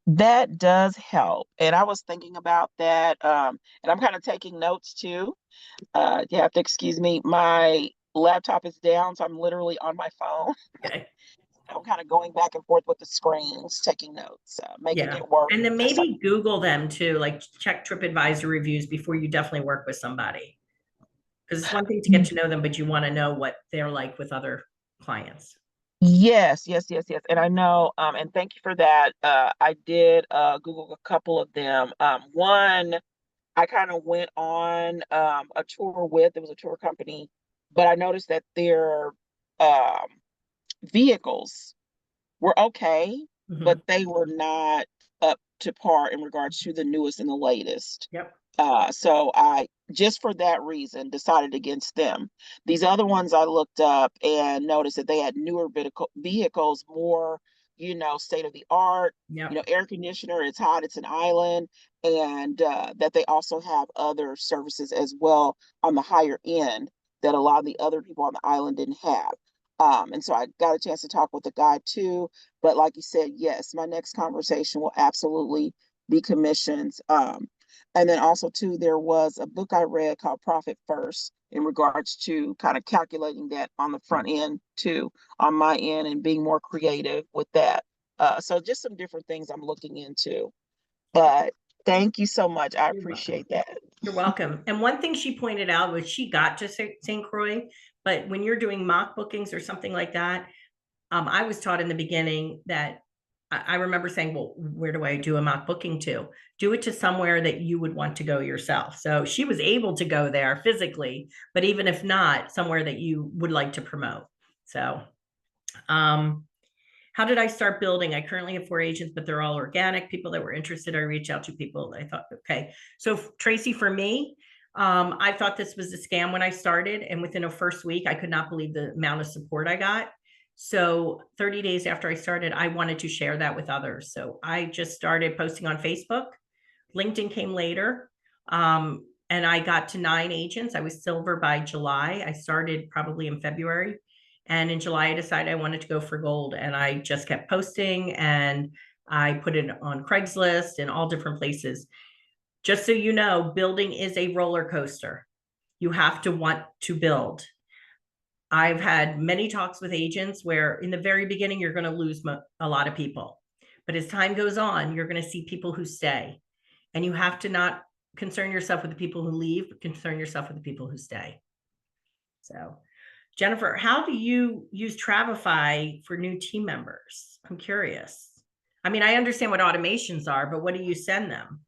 That does help. And I was thinking about that. And I'm kind of taking notes too. You have to excuse me. My laptop is down, so I'm literally on my phone. Okay. I'm kind of going back and forth with the screens, taking notes, making it work. And then maybe Google them too, like check TripAdvisor reviews before you definitely work with somebody. Because it's one thing to get to know them, but you want to know what they're like with other clients. Yes. And I know, and thank you for that. I did Google a couple of them. One, I kind of went on a tour with, it was a tour company, but I noticed that their vehicles were okay, but they were not up to par in regards to the newest and the latest. Yep. So I, just for that reason, decided against them. These other ones I looked up and noticed that they had newer vehicles, more, state of the art, Yep. air conditioner, it's hot, it's an island, and that they also have other services as well on the higher end that a lot of the other people on the island didn't have. And so I got a chance to talk with the guy too. But like you said, yes, my next conversation will absolutely be commissions. And then also too, there was a book I read called Profit First in regards to kind of calculating that on the front end too, on my end, and being more creative with that. So just some different things I'm looking into. But thank you so much. I appreciate that. You're welcome. And one thing she pointed out was she got to St. Croix, but when you're doing mock bookings or something like that, I was taught in the beginning that I remember saying, well, where do I do a mock booking to? Do it to somewhere that you would want to go yourself. So she was able to go there physically, but even if not, somewhere that you would like to promote. So, how did I start building? I currently have 4 agents, but they're all organic. People that were interested, I reached out to people. I thought, okay. So Tracy, for me, I thought this was a scam when I started. And within a first week, I could not believe the amount of support I got. So 30 days after I started, I wanted to share that with others. So I just started posting on Facebook. LinkedIn came later. And I got to 9 agents. I was silver by July. I started probably in February. And in July, I decided I wanted to go for gold. And I just kept posting and I put it on Craigslist and all different places. Just so you know, building is a roller coaster. You have to want to build. I've had many talks with agents where in the very beginning, you're going to lose a lot of people. But as time goes on, you're going to see people who stay. And you have to not concern yourself with the people who leave, but concern yourself with the people who stay. So, Jennifer, how do you use Travefy for new team members? I'm curious. I mean, I understand what automations are, but what do you send them?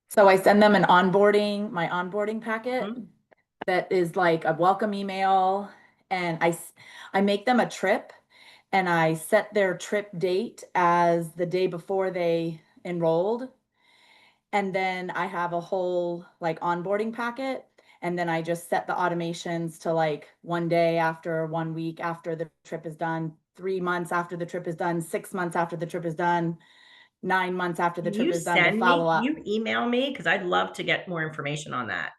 So I send them my onboarding packet that is like a welcome email, and I make them a trip, and I set their trip date as the day before they enrolled. And then I have a whole like onboarding packet. And then I just set the automations to like 1 day after, 1 week after the trip is done, 3 months after the trip is done, 6 months after the trip is done, 9 months after the trip is done to follow up. You email me because I'd love to get more information on that.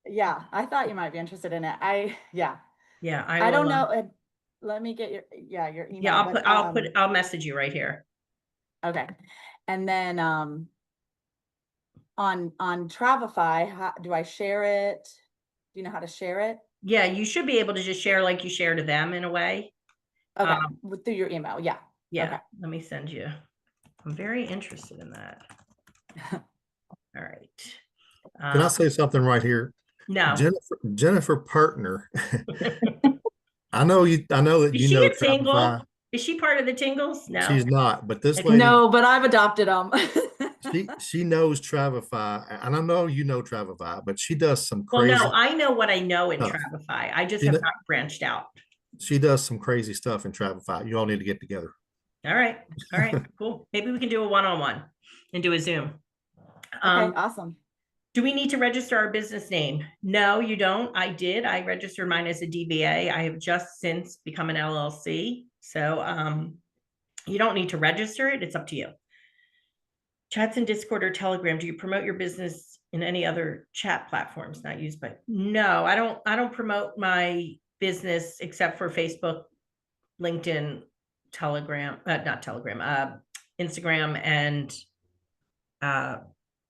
Yeah, I thought you might be interested in it. Yeah, I don't know. Let me get your email. Yeah, I'll message you right here. Okay. And then on Travefy, do I share it? Do you know how to share it? Yeah, you should be able to just share like you share to them in a way. Okay, through your email. Yeah. Yeah. Okay. Let me send you. I'm very interested in that. All right. Can I say something right here? No. Jennifer Partner. I know that Is you she know a tingle? Travefy. Is she part of the tingles? No. She's not, but this Okay. lady, No, but I've adopted them. she knows Travefy, and I know you know Travefy, but she does some Well, crazy. no, I know what I know in stuff. Travefy. I just have not branched out. She does some crazy stuff in Travefy. You all need to get together. All right. Cool. Maybe we can do a one-on-one and do a Zoom. Okay, awesome. Do we need to register our business name? No, you don't. I did. I registered mine as a DBA. I have just since become an LLC. So you don't need to register it. It's up to you. Chats in Discord or Telegram. Do you promote your business in any other chat platforms not used by? No, I don't promote my business except for Facebook, LinkedIn, Telegram, not Telegram, Instagram, and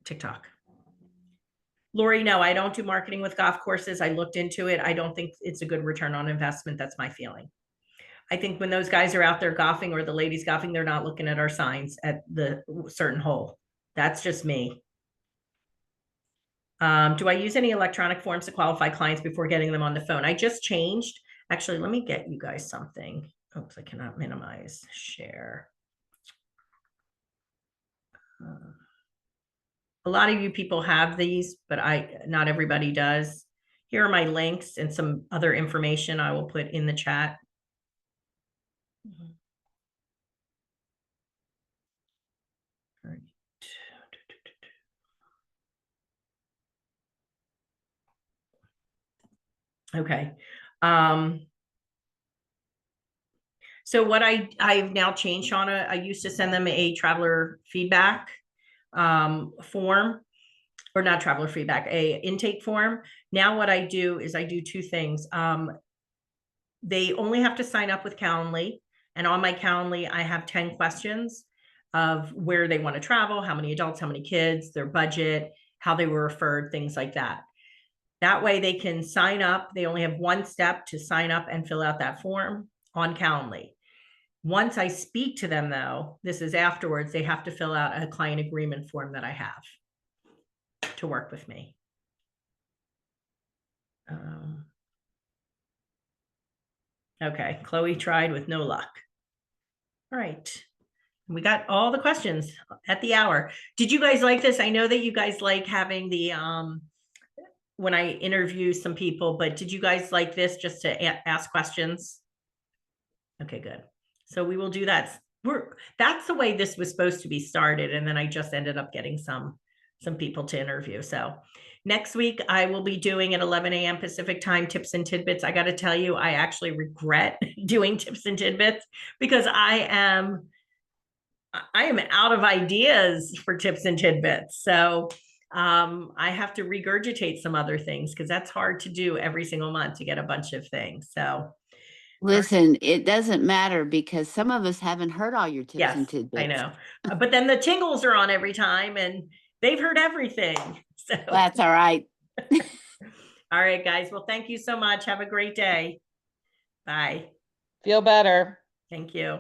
TikTok. Lori, no, I don't do marketing with golf courses. I looked into it. I don't think it's a good return on investment. That's my feeling. I think when those guys are out there golfing or the ladies golfing, they're not looking at our signs at the certain hole. That's just me. Do I use any electronic forms to qualify clients before getting them on the phone? I just changed. Actually, let me get you guys something. Oops, I cannot minimize share. A lot of you people have these, but not everybody does. Here are my links and some other information I will put in the chat. All right. Okay. So what I've now changed, Shauna, I used to send them a traveler feedback form, or not traveler feedback, a intake form. Now what I do is I do 2 things. They only have to sign up with Calendly, and on my Calendly, I have 10 questions of where they want to travel, how many adults, how many kids, their budget, how they were referred, things like that. That way they can sign up. They only have 1 step to sign up and fill out that form on Calendly. Once I speak to them, though, this is afterwards, they have to fill out a client agreement form that I have to work with me. Okay, Chloe tried with no luck. All right. We got all the questions at the hour. Did you guys like this? I know that you guys like having the when I interview some people, but did you guys like this just to ask questions? Okay, good. So we will do that. That's the way this was supposed to be started, and then I just ended up getting some people to interview. So next week I will be doing at 11 a.m. Pacific time tips and tidbits. I got to tell you, I actually regret doing tips and tidbits because I am out of ideas for tips and tidbits. So I have to regurgitate some other things because that's hard to do every single month to get a bunch of things. So listen, it doesn't matter because some of us haven't heard all your tips and yes, tidbits. I know. But then the tingles are on every time and they've heard everything. So That's all right. All right, guys. Well, thank you so much. Have a great day. Bye. Feel better. Thank you.